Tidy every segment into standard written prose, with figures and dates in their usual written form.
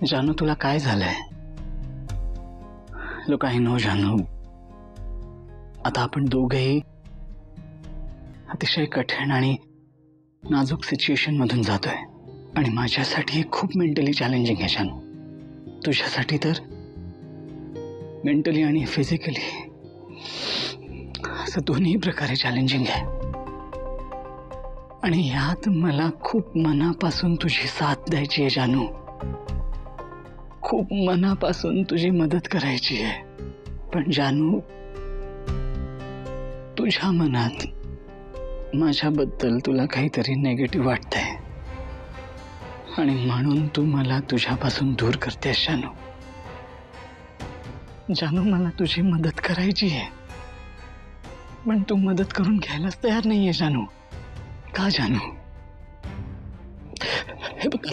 जानू तुला काय झालंय? लोक आय नो जानू, आता आपण दोघेही अतिशय कठीण आणि नाजूक सिच्युएशन मधून जातोय आणि माझ्यासाठी खूप मेंटली चॅलेंजिंग आहे जानू. तुझ्यासाठी तर मेंटली आणि फिजिकली असं दोन्ही प्रकारे चॅलेंजिंग आहे. आणि यात मला खूप मनापासून तुझी साथ द्यायची आहे जानू, खूप मनापासून तुझी मदत करायची आहे. पण जानू, तुझ्या मनात माझ्याबद्दल तुला काहीतरी नेगेटिव्ह वाटतंय आणि म्हणून तू मला तुझ्यापासून दूर करतेस जानू. जानू, मला तुझी मदत करायची आहे, पण तू मदत करून घ्यायलाच तयार नाहीये जानू. का जानू? हे बघ,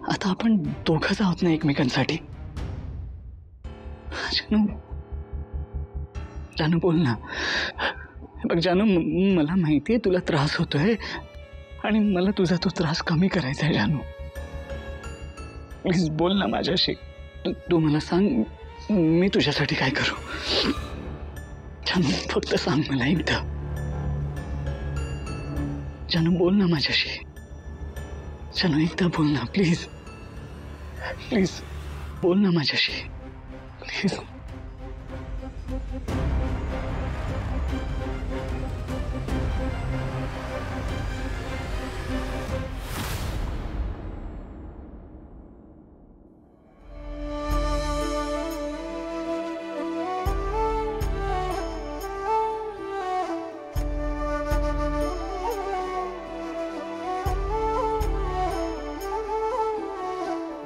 आता आपण दोघंच आहोत ना एकमेकांसाठी. जानू, जानू बोल ना. बघ जानू, मला माहितीये तुला त्रास होतोय आणि मला तुझा तो त्रास कमी करायचा आहे जानू. प्लीज बोल ना माझ्याशी. तू मला सांग, मी तुझ्यासाठी काय करू. जानू, फक्त सांग मला एकदा. जानू, बोल ना माझ्याशी. जानू, एकदा बोल ना प्लीज. प्लीज बोल ना माझ्याशी, प्लीज.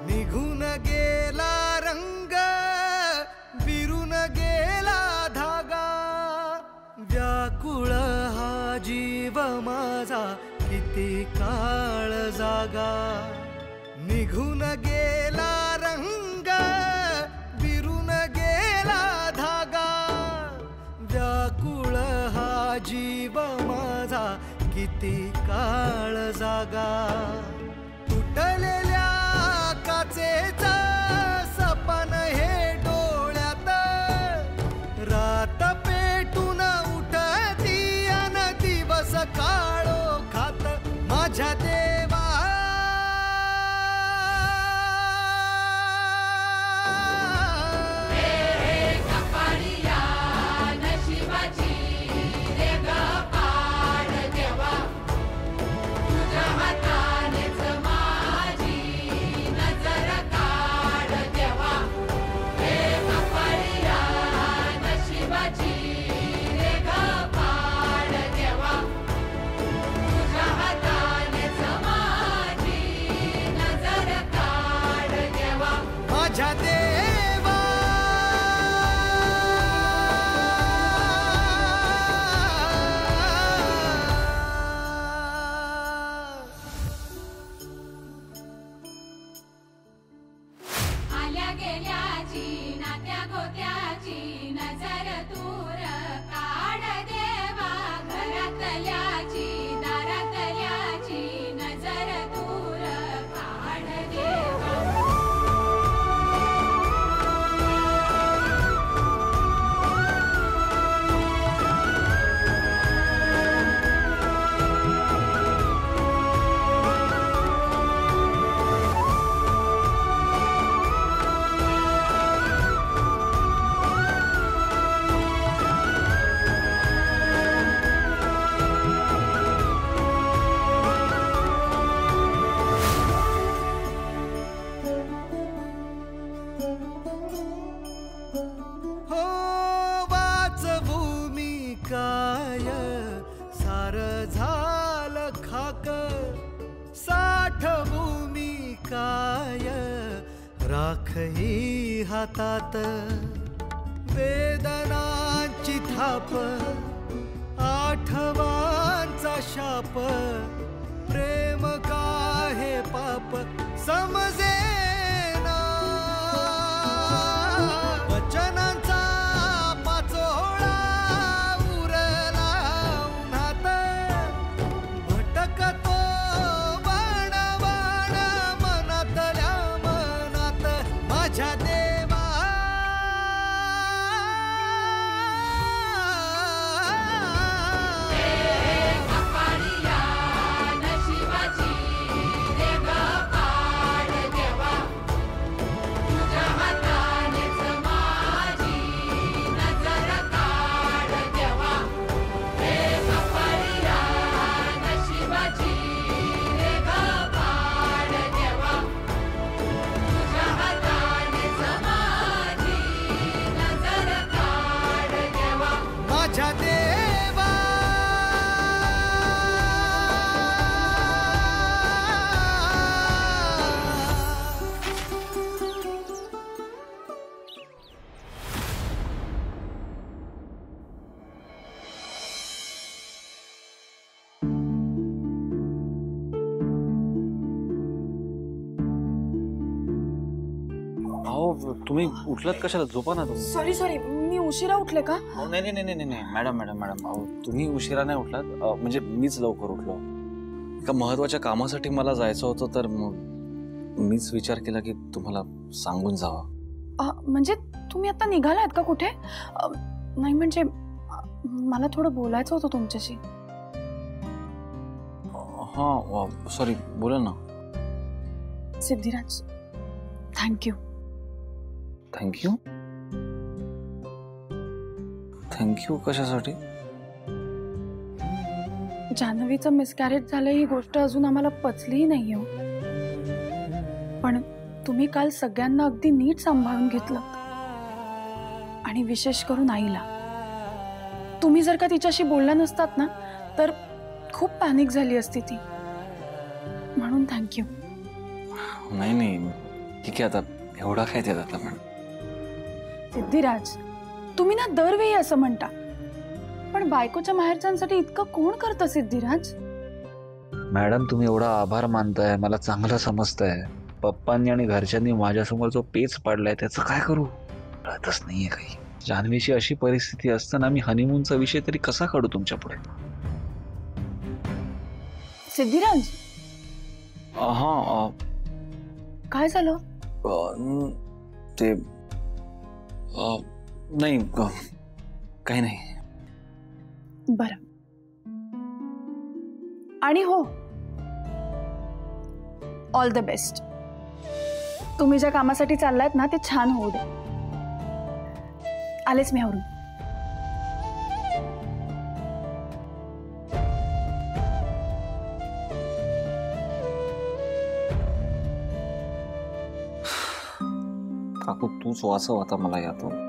निघून गेला रंग, विरून गेला धागा, व्याकुळ हा जीव माझा किती काळ जागा. निघून गेला रंग, विरून गेला धागा, व्याकुळ हा जीव माझा किती काळ जागा. तुटलेल्या काचेचा सपन हे डोळ्यात, रात पेटून उठती अन दिवस काळो खात. माझ्या देवा, माझ्या देवा. आल्या गेल्याची नात्या गोत्याची नजर दूर काढ देवा. घरातल्याची दारातल्याची नजर दूर काढ देवा. हो वाचवू मी काय, सार झालं खाक. साठवू मी काय, राख ही हातात. वेदनांची थाप, आठवांचा शाप. प्रेम का हे पाप समजेना. वचनांचा पाचोळा उरला उन्हात. भटकतो बाण बाण मनातल्या अहो तुम्ही उठलात कशाला? झोपा ना तुम्ही. सॉरी मी उशिरा उठले का? नाही मॅडम अहो तुम्ही उशिरा नाही उठलात. म्हणजे मीच लवकर उठलो. एका महत्वाच्या कामासाठी मला जायचं होतं, तर मग मीच विचार केला की तुम्हाला सांगून जावा. म्हणजे तुम्ही आता निघालात का कुठे? नाही म्हणजे मला थोडं बोलायचं होतं तुमच्याशी. हां सॉरी, बोला ना. सिद्धिराज, थँक्यू. थँक्यू कशासाठी? जान्हवीचं मिसकॅरेज झालं ही गोष्ट अजून आम्हाला पचलीही नाही हो. पण तुम्ही काल सगळ्यांना अगदी नीट सांभाळून घेतलं, आणि विशेष करून आईला. तुम्ही जर का तिच्याशी बोलला नसतात ना, तर खूप पॅनिक झाली असती ती. म्हणून थँक्यू. नाही ठीक आहे, आता एवढा काय त्यात आता मॅडम. सिद्धिराज, तुम्ही ना दरवेळी असं म्हणता, पण बायकोच्या माहेरच्यांसाठी इतकं कोण करतं सिद्धिराज? मॅडम तुम्ही एवढा आभार मानताय, मला चांगलं समजताय. पप्पांनी आणि घरच्यांनी माझ्यासमोर जो पेच पाडलाय त्याचं काय करू कळतच नाहीये काही. जान्हवीची अशी परिस्थिती असताना मी हनीमूनचा विषय तरी कसा काढू तुमच्या पुढे? सिद्धिराज, हां काय झालं? ते नाही काही नाही. बरं. आणि हो, ऑल द बेस्ट. तुम्ही ज्या कामासाठी चाललायत ना ते छान होऊ दे. आलेच मी आवरून. काकू तूच वाचव आता मला यातून.